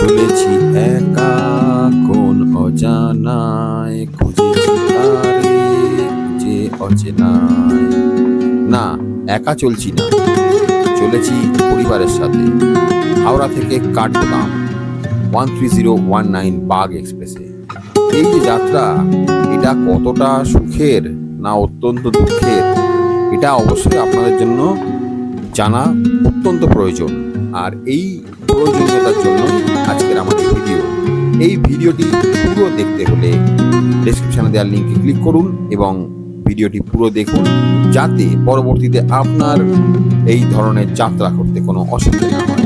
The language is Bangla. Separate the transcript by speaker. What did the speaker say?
Speaker 1: চলেছি একা কোন অজানায়, খুঁজেছি তারে যে অচেনায়। না, একা চলছি না, চলেছি পরিবারের সাথে। হাওড়া থেকে কাঠগোদাম 13019 বাগ এক্সপ্রেসে। এই যে যাত্রা, এটা কতটা সুখের না অত্যন্ত দুঃখের, এটা অবশ্যই আপনাদের জন্য জানা অত্যন্ত প্রয়োজন। আর এই প্রয়োজনীয়তার জন্য আজকের আমাদের ভিডিও। এই ভিডিওটি পুরো দেখতে হলে ডেসক্রিপশনে দেওয়ার লিঙ্কে ক্লিক করুন এবং ভিডিওটি পুরো দেখুন, যাতে পরবর্তীতে আপনার এই ধরনের যাত্রা করতে কোনো অসুবিধা না হয়।